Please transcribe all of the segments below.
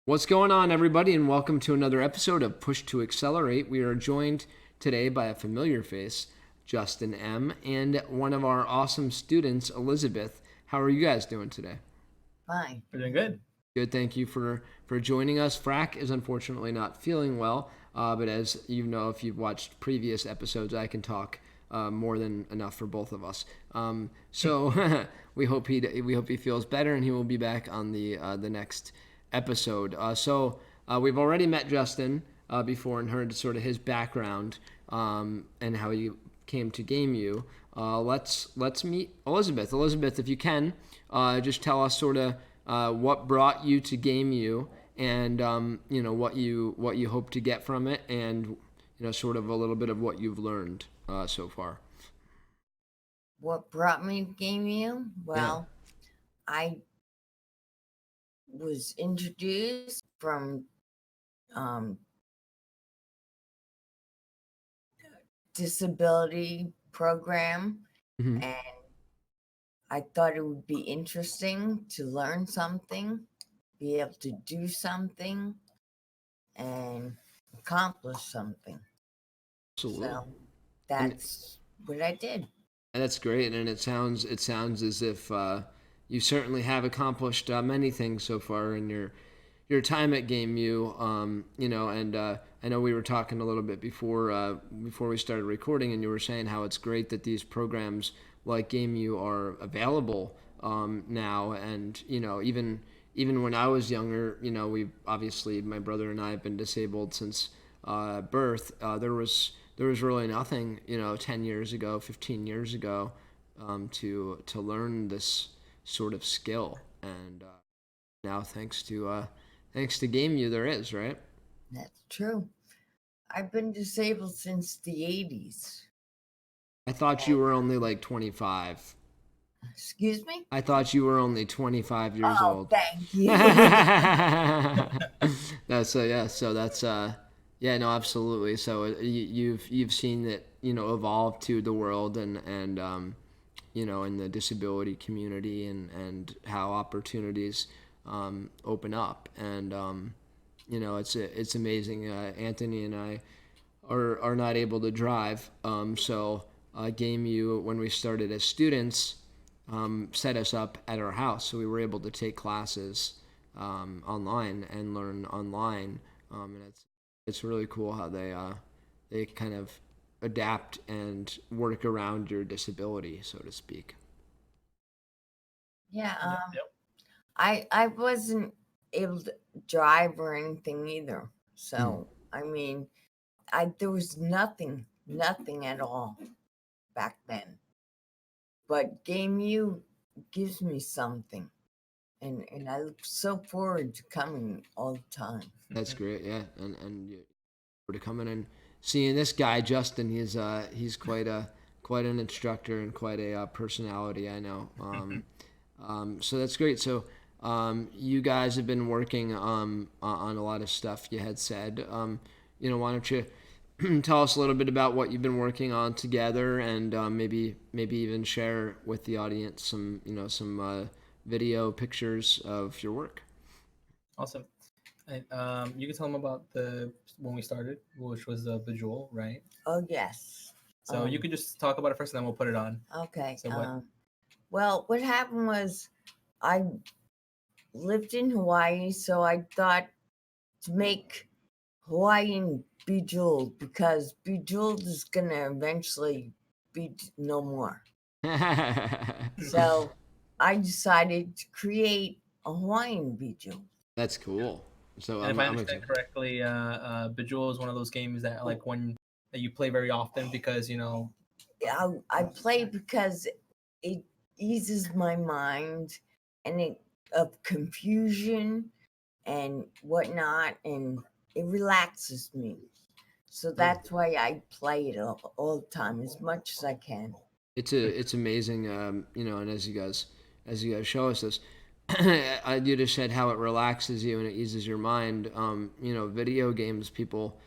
What's going on, everybody, and welcome to another episode of Push to Accelerate. We are joined today by a familiar face, Justin M., and one of our awesome students, Elizabeth. How are you guys doing today? Fine. We're doing good. Good, thank you for joining us. FRaCK is unfortunately not feeling well, but as you know, if you've watched previous episodes, I can talk more than enough for both of us. So we hope he feels better, and he will be back on the next episode. We've already met Justin before and heard sort of his background and how he came to GameU. Let's meet Elizabeth. Elizabeth, if you can, just tell us sort of what brought you to GameU and what you hope to get from it, and sort of a little bit of what you've learned so far. What brought me to GameU? Well, I was introduced from disability program, Mm-hmm. and I thought it would be interesting to learn something, be able to do something, and accomplish something. Absolutely. So that's what I did. And that's great, and it sounds as if you certainly have accomplished many things so far in your time at GameU. I know we were talking a little bit before we started recording, and you were saying how it's great that these programs like GameU are available now. And even when I was younger, we obviously, my brother and I have been disabled since birth. There was really nothing 10 years ago, 15 years ago to learn this sort of skill, and now thanks to GameU there is, right? That's true. I've been disabled since the 80s. I thought you were only like 25. Excuse me? I thought you were only 25 years Oh, old. thank you. So that's no, absolutely. So you've seen it evolve to the world and in the disability community, and how opportunities open up, and it's amazing. Anthony and I are not able to drive, so GameU, when we started as students, set us up at our house, so we were able to take classes online and learn online, and it's really cool how they kind of adapt and work around your disability, so to speak. Yeah, Yep. I wasn't able to drive or anything either. So I mean, there was nothing at all back then. But GameU gives me something, and I look so forward to coming all the time. That's great, yeah, and to come in and seeing this guy Justin. He's quite an instructor and quite a personality, I know. So that's great. So you guys have been working on a lot of stuff. You had said, why don't you tell us a little bit about what you've been working on together, and maybe even share with the audience some video pictures of your work. Awesome. And, you can tell them about when we started, which was the Bejewel, right? Oh yes. So you could just talk about it first, and then we'll put it on. Okay. So what? Well, what happened was I lived in Hawaii, so I thought to make Hawaiian Bejeweled, because Bejeweled is gonna eventually be no more. So I decided to create a Hawaiian Bejeweled. That's cool. So And if I understand correctly, Bejewel is one of those games that that you play very often because I play because it eases my mind and of confusion and whatnot, and it relaxes me. So that's why I play it all the time, as much as I can. It's amazing, and as you guys show us this, you just said how it relaxes you and it eases your mind. Video games, people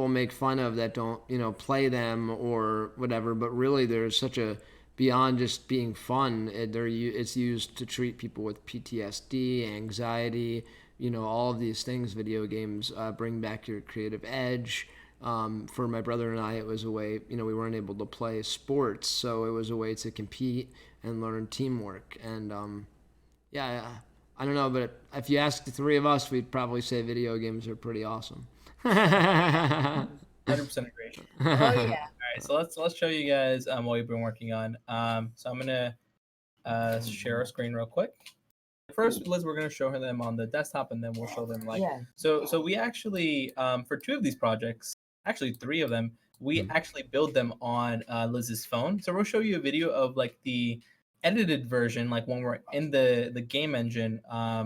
make fun of that don't play them or whatever, but really there's such a beyond just being fun. It's used to treat people with PTSD, anxiety, all of these things. Video games bring back your creative edge. For my brother and I, it was a way, we weren't able to play sports, so it was a way to compete and learn teamwork. And yeah, I don't know, but if you ask the three of us, we'd probably say video games are pretty awesome. 100% agree. Oh yeah. All right, so let's show you guys what we've been working on. So I'm gonna share our screen real quick. First, Liz, we're gonna show them on the desktop, and then we'll show them like. Yeah. So we actually for 2 of these projects, actually 3 of them, we actually build them on Liz's phone. So we'll show you a video of like the edited version, like when we're in the game engine,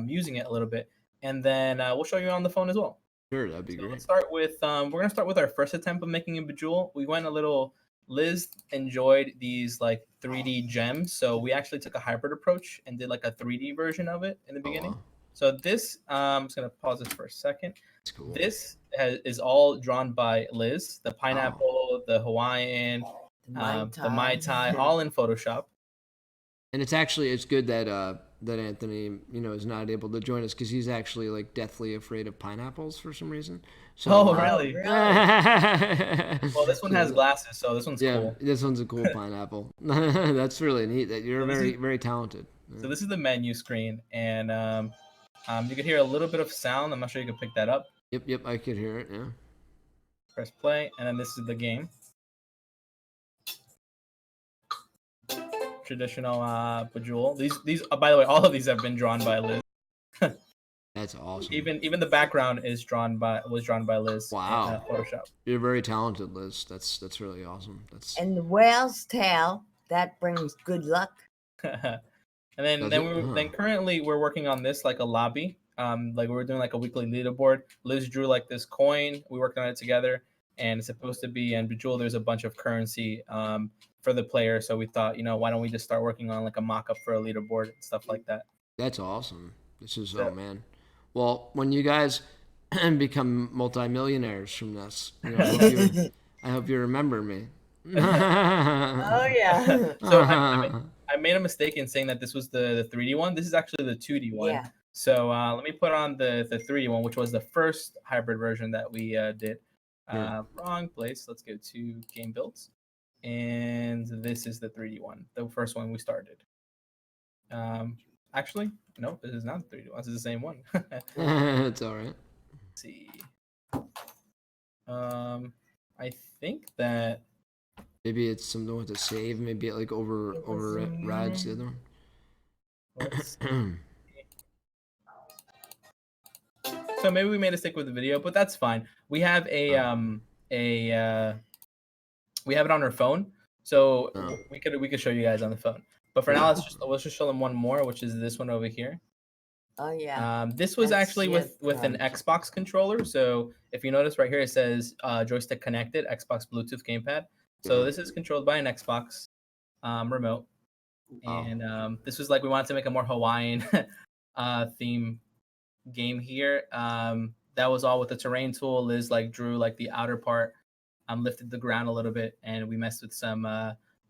using it a little bit, and then we'll show you on the phone as well. Sure, that'd be So great. let's start with we're gonna start with our first attempt of making a bejewel. We went a little. Liz enjoyed these like 3D gems, so we actually took a hybrid approach and did like a 3D version of it in the beginning. wow. So this, I'm just gonna pause this for a second. That's cool. This is all drawn by Liz. The pineapple, the Hawaiian, the Mai Tai, all in Photoshop. And it's good that that Anthony, is not able to join us because he's actually like deathly afraid of pineapples for some reason. So, Oh, really? Really? Well, this one has glasses, so this one's yeah, cool. this one's a cool pineapple. That's really neat. That you're So this very is- very talented. So this is the menu screen, and you can hear a little bit of sound. I'm not sure you can pick that up. Yep, I could hear it. Yeah. Press play, and then this is the game. Traditional bejewel. These by the way, all of these have been drawn by Liz. That's awesome. Even the background was drawn by Liz. Wow. In, Photoshop. You're very talented, Liz. That's really awesome. That's And the whale's tail, that brings good luck. And then Does then it? then currently we're working on this like a lobby. Like we're doing like a weekly leaderboard. Liz drew like this coin. We worked on it together, and it's supposed to be in Bejeweled. There's a bunch of currency for the player. So we thought, why don't we just start working on like a mock-up for a leaderboard and stuff like that. That's awesome. This is Yeah. oh man. Well, when you guys become multimillionaires from this, I hope you remember me. Oh yeah. So I made a mistake in saying that this was the 3D one. This is actually the 2D one. Yeah. So let me put on the 3D one, which was the first hybrid version that we did. Yeah. Wrong place. Let's go to game builds. And this is the 3D one, the first one we started. Actually, no, this is not the 3D one. This is the same one. It's all right. Let's see. I think that Maybe it's something with a save. Maybe it like overrides the other one. let's So maybe we made a stick with the video, but that's fine. We have we have it on our phone, so Oh. we could show you guys on the phone. But for now, let's just show them one more, which is this one over here. Oh yeah. This was That's actually it, with an Xbox controller. So if you notice right here, it says joystick connected, Xbox Bluetooth gamepad. So Yeah. this is controlled by an Xbox remote, Wow. and this was like we wanted to make a more Hawaiian theme game here. That was all with the terrain tool. Liz like drew like the outer part, lifted the ground a little bit, and we messed with some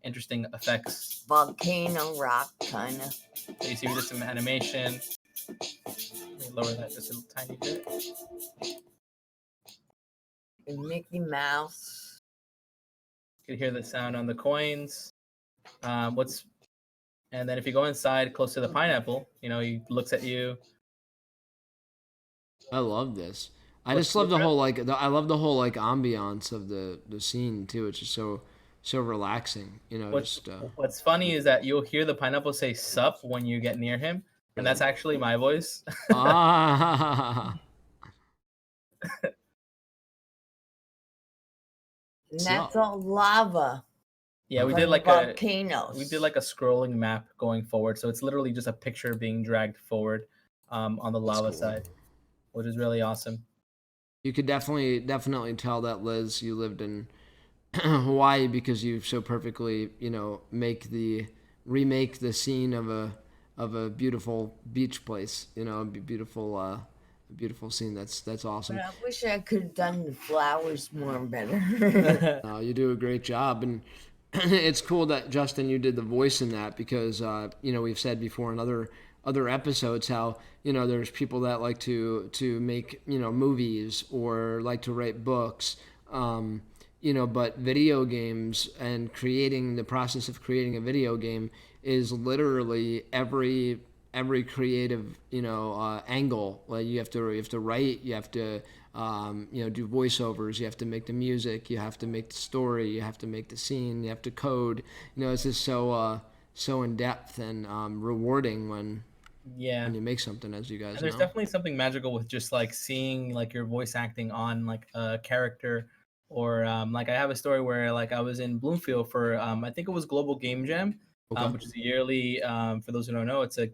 interesting effects. Volcano rock kind of. So you see we did some animation. Let me lower that just a tiny bit. Mickey Mouse. You can hear the sound on the coins. And then if you go inside close to the pineapple, he looks at you. I love this. I What's just love the the- whole I love the whole like ambiance of the scene too. It's just so relaxing. What's funny is that you'll hear the pineapple say "sup" when you get near him, and that's actually my voice. Ah. And So- that's all lava. Yeah, we from did like volcanoes. a scrolling map going forward, so it's literally just a picture being dragged forward on the lava cool. side, which is really awesome. You could definitely tell that, Liz, you lived in Hawaii because you so perfectly remake the scene of a beautiful beach place. A beautiful scene. That's awesome. But I wish I could have done the flowers more better. You do a great job, and it's cool that Justin, you did the voice in that because we've said before in other other episodes how there's people that like to make movies or like to write books, but video games and creating the process of creating a video game is literally every creative angle. Like you have to write, you have to do voiceovers, you have to make the music, you have to make the story, you have to make the scene, you have to code. It's just so in depth and rewarding when Yeah. you make something, as you guys And there's know. definitely something magical with just like seeing like your voice acting on like a character, or like I have a story where like I was in Bloomfield for I think it was Global Game Jam, Okay. which is a yearly, for those who don't know, it's an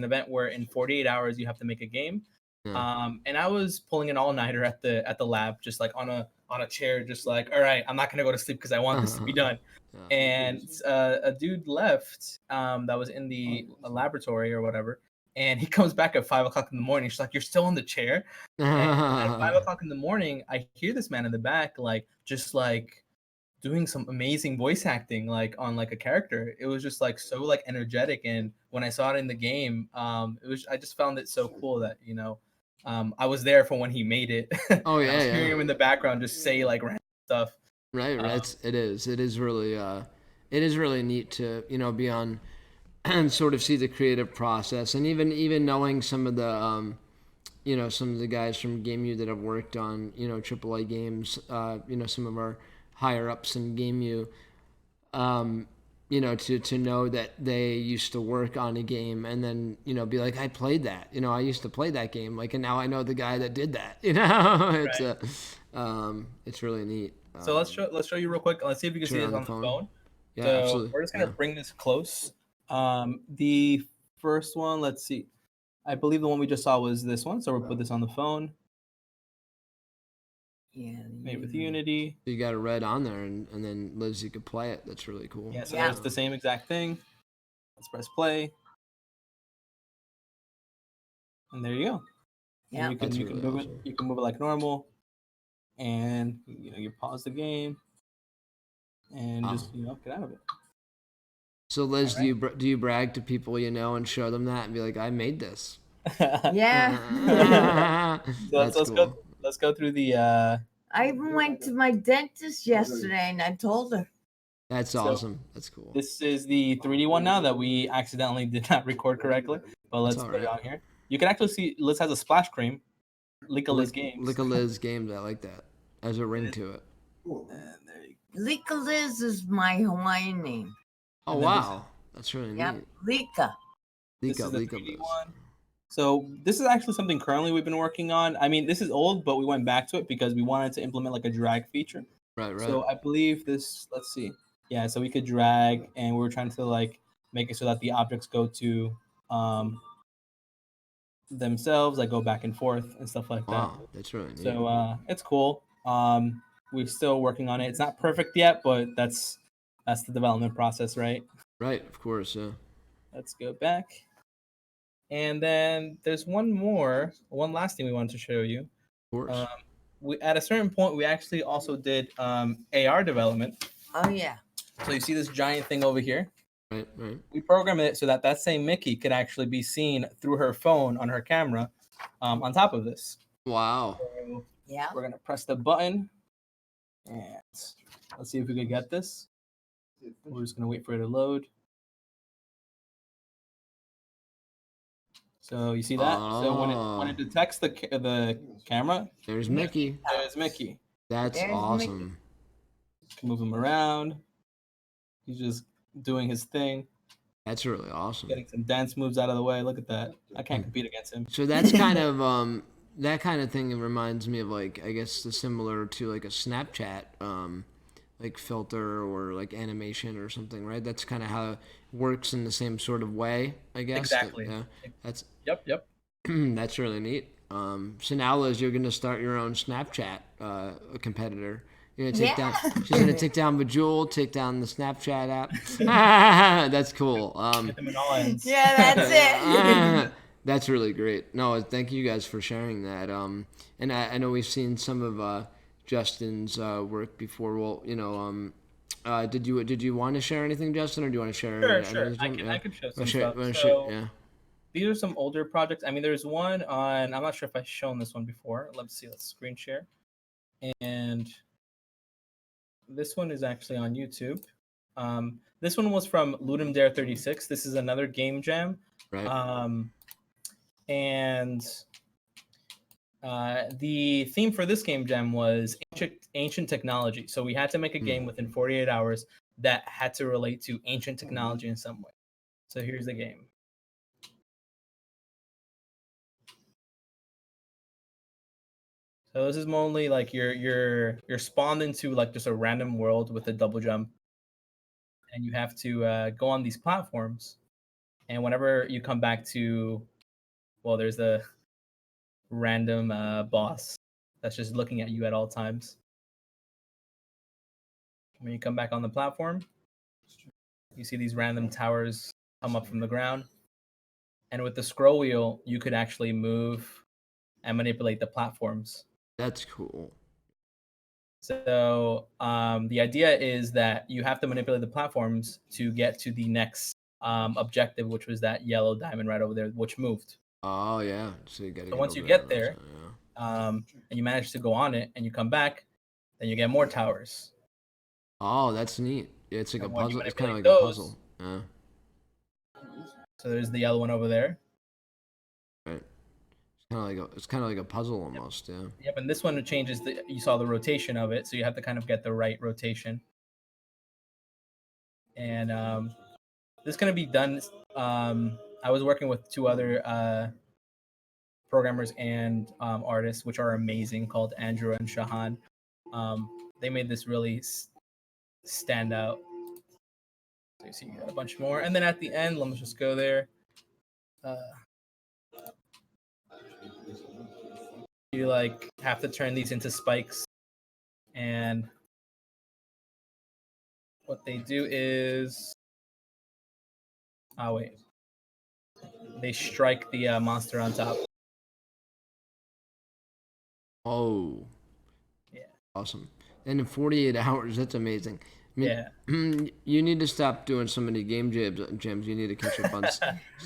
event where in 48 hours you have to make a game. Yeah. And I was pulling an all-nighter at the lab, just like on a chair, just like, all right, I'm not gonna go to sleep because I want this to be done. Yeah. And a dude left, that was in the laboratory or whatever, and he comes back at 5 o'clock in the morning. She's like, "You're still in the chair." And at 5 o'clock in the morning, I hear this man in the back, like just like doing some amazing voice acting, like on like a character. It was just like so like energetic, and when I saw it in the game, I just found it so cool that I was there for when he made it. Oh And I was yeah, hearing yeah. him in the background just say like random stuff. Right, right. Um, It is really neat to be on and sort of see the creative process, and even knowing some of the guys from Game U that have worked on AAA games, some of our higher ups in Game U, to know that they used to work on a game and then be like, I played that, I used to play that game, like, and now I know the guy that did that. It's really neat. so let's show you real quick. Let's see if you can see Sure, this on the on the phone. phone. Yeah, So absolutely. we're just gonna Yeah. bring this close. The first one, let's see. I believe the one we just saw was this one. So we'll put this on the phone. Yeah. Made with Unity. So you got it right on there, and then Liz, you could play it. That's really cool. Yeah, so Yeah. there's the same exact thing. Let's press play. And there you go. Yeah. And That's you can really move awesome. it. You can move it like normal. And you pause the game and just get out of it. So Liz, All do you brag to people and show them that and be like, I made this? Yeah. So That's let's cool. go through the I even went to my dentist yesterday and I told her. That's So- awesome. That's cool. This is the 3D one now that we accidentally did not record correctly, but let's all put it right. on here. You can actually see Liz has a splash cream. Lika Liz Games. Lick a Liz games. I like that. Has a ring to it. And there you Lika Liz is my Hawaiian name. Oh And then this- wow, that's really Yep. neat. Lika. This Lika is the Lika 3D Liz. one. So this is actually something currently we've been working on. I mean, this is old, but we went back to it because we wanted to implement like a drag feature. Right, right. So I believe this. Let's see. Yeah, so we could drag, and we were trying to like make it so that the objects go to themselves, like go back and forth and stuff like that. Wow, that's really neat. So it's cool. We're still working on it. It's not perfect yet, but that's the development process, right? Right, of course. Yeah. Let's go back. And then there's one last thing we wanted to show you. Of course. We at a certain point we actually also did AR development. Oh yeah. So you see this giant thing over here. Right, right. We programmed it so that same Mickey could actually be seen through her phone on her camera, on top of this. Wow. So Yeah. we're gonna press the button, and let's see if we can get this. We're just gonna wait for it to load. So you see that? So when it detects the camera, There's Mickey. there's Mickey. That's There's awesome. Move him around. He's just doing his thing, That's really awesome. getting some dance moves out of the way. Look at that. I can't compete against him. So that's kind of that kind of thing reminds me of, like, I guess, the similar to like a Snapchat like filter or like animation or something, right? That's kind of how it works in the same sort of way, I guess. Exactly. Yeah. That's Yep. that's really neat. So now, Liz, you're gonna start your own Snapchat competitor. You're gonna take down. She's gonna take down Bejeweled, take down the Snapchat app. That's cool. Get them in all ends. Yeah, that's it. That's really great. No, thank you guys for sharing that. And I know we've seen some of Justin's work before. Well, did you want to share anything, Justin, or do you want to share? Sure. I could show some stuff. Yeah. these are some older projects. I mean, there's one on. I'm not sure if I've shown this one before. Let's see. Let's screen share. And this one is actually on YouTube. This one was from Ludum Dare 36. This is another game jam. Right. And the theme for this game jam was ancient technology. So we had to make a game within 48 hours that had to relate to ancient technology in some way. So here's the game. So this is mostly like you're spawned into like just a random world with a double jump, and you have to go on these platforms. And whenever you come back to, well, there's a random boss that's just looking at you at all times. When you come back on the platform, you see these random towers come up from the ground, and with the scroll wheel, you could actually move and manipulate the platforms. That's cool. So the idea is that you have to manipulate the platforms to get to the next objective, which was that yellow diamond right over there, which moved. Oh yeah. So you gotta. So once you get there, and you manage to go on it, and you come back, then you get more towers. Oh, that's neat. It's like And a when you puzzle. It's kind of like manipulate a those- puzzle. Yeah. So there's the yellow one over there. Right. It's kind of like a puzzle almost. Yeah. Yep, and this one changes you saw the rotation of it, so you have to kind of get the right rotation. And this is going to be done. I was working with two other programmers and artists, which are amazing, called Andrew and Shahan. They made this really stand out. So you see, you got a bunch more, and then at the end, let me just go there. You like have to turn these into spikes, and what they do is, oh wait, they strike the monster on top. Oh. Yeah. Awesome. And in 48 hours, that's amazing. I mean, Yeah. You need to stop doing so many game jams. You need to catch up on.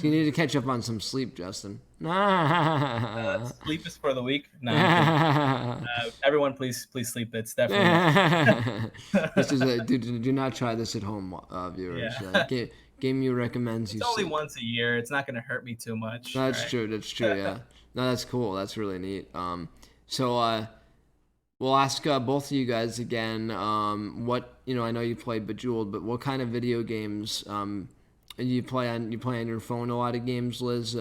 You need to catch up on some sleep, Justin. Sleep is for the weak. No, everyone, please sleep. It's definitely. This is do not try this at home, viewers. Yeah. Game you recommends you. It's only sleep. once a year. It's not going to hurt me too much. That's right? true. That's true. Yeah. No, that's cool. That's really neat. So we'll ask both of you guys again. What I know you play Bejeweled, but what kind of video games you play on? You play on your phone a lot of games, Liz.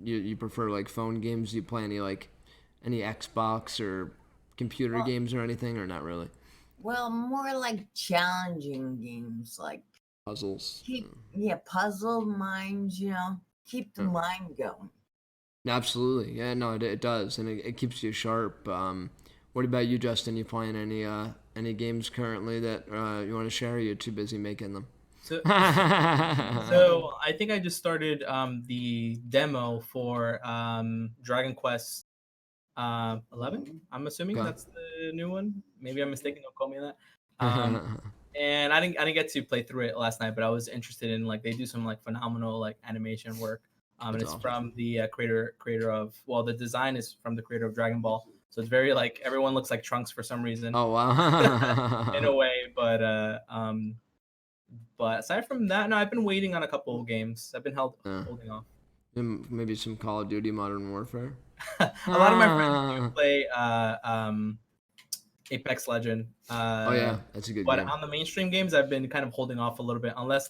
You prefer like phone games? Do you play any Xbox or computer games or anything, or not really? Well, more like challenging games, like Puzzles. puzzle minds. Keep the mind going. Absolutely. Yeah. No, it does, and it keeps you sharp. What about you, Justin? You playing any games currently that you want to share? Or you're too busy making them. So I think I just started the demo for Dragon Quest 11. I'm assuming that's the new one. Maybe I'm mistaken. Don't quote me on that. And I didn't get to play through it last night, but I was interested in they do some phenomenal animation work. And it's awesome. From the creator of, well, the design is from the creator of Dragon Ball. So it's very everyone looks like Trunks for some reason. Oh wow! In a way, but aside from that, no, I've been waiting on a couple of games. I've been holding off. Maybe some Call of Duty Modern Warfare. A lot of my friends do play Apex Legend. Oh yeah, that's a good game. But on the mainstream games, I've been kind of holding off a little bit, unless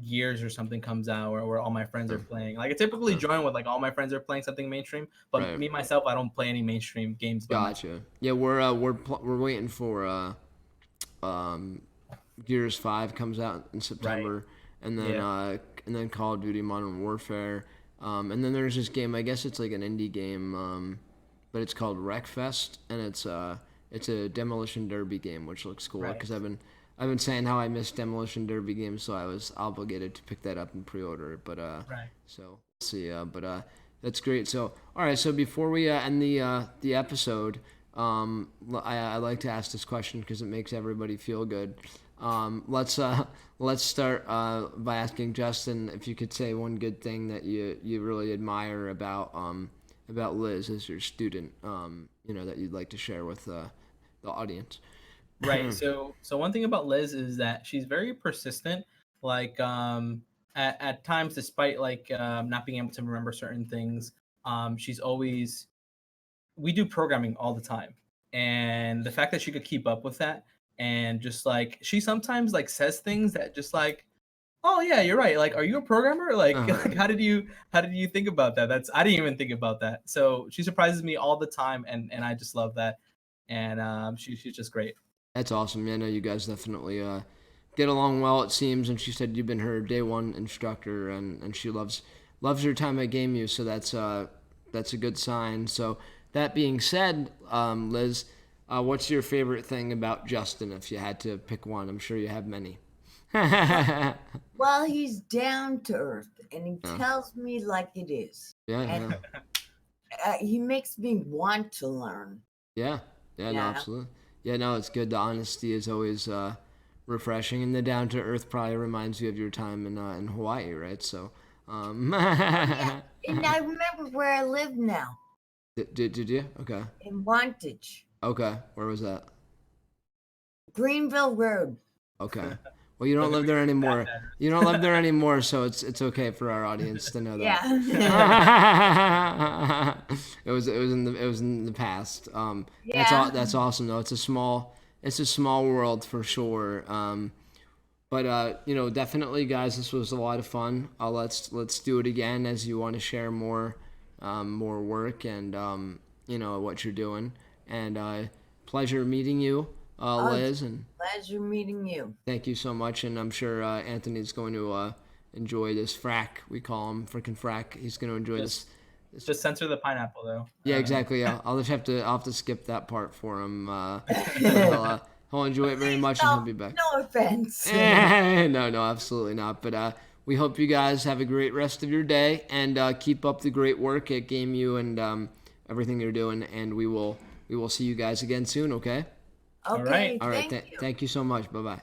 Gears or something comes out where all my friends are playing. I typically join with all my friends are playing something mainstream, but me myself, I don't play any mainstream games. Gotcha. Yeah, we're waiting for Gears 5 comes out in September, and then Call of Duty Modern Warfare, and then there's this game. I guess it's like an indie game, but it's called Wreckfest, and it's a demolition derby game, which looks cool because I've been saying how I miss demolition derby games, so I was obligated to pick that up and pre-order it. But so we'll see. But that's great. So all right. So before we end the episode, I like to ask this question because it makes everybody feel good. Let's start by asking Justin if you could say one good thing that you really admire about Liz as your student, that you'd like to share with the audience. Right. So one thing about Liz is that she's very persistent. Like at times, despite like not being able to remember certain things, she's always we do programming all the time, and the fact that she could keep up with that, and just like she sometimes like says things that just like, oh yeah, you're right. Like, are you a programmer? Like, Uh-huh. like how did you think about that? That's I didn't even think about that. So she surprises me all the time, and I just love that. And she's just great. That's awesome. Yeah, I know you guys definitely get along well. It seems, and she said you've been her day one instructor, and she loves your time at GameU. So that's a good sign. So that being said, Liz, what's your favorite thing about Justin? If you had to pick one, I'm sure you have many. Well, Yeah, well, he's down to earth and he yeah, tells me like it is. And yeah, he makes me want to learn. yeah, yeah. No, Yeah. absolutely. Yeah, no, it's good. The honesty is always refreshing, and the down to earth probably reminds you of your time in Hawaii, right? So, Oh, yeah. And I remember where I live now did you? Okay, in Wantage, okay. Where was that? Greenville Road. Okay. Well, you don't Doesn't live make there it a bad anymore. address. You don't live there anymore, so it's okay for our audience to know that. Yeah. It was in the past. Yeah. That's awesome though. It's a small world for sure. But definitely, guys, this was a lot of fun. Let's do it again as you want to share more work and what you're doing. And pleasure meeting you, Oh, it's Liz, and a pleasure meeting you. thank you so much. And I'm sure Anthony's going to enjoy this FRaCK. We call him freaking FRaCK. He's going to enjoy Just this. just censor the pineapple though. Yeah, exactly. Yeah, I'll have to skip that part for him. But he'll enjoy it very Please much, and he'll don't. be back. No offense. No, absolutely not. But we hope you guys have a great rest of your day and keep up the great work at GameU and everything you're doing. And we will see you guys again soon. Okay. All right. Okay. All right. Thank you. Thank you so much. Bye bye.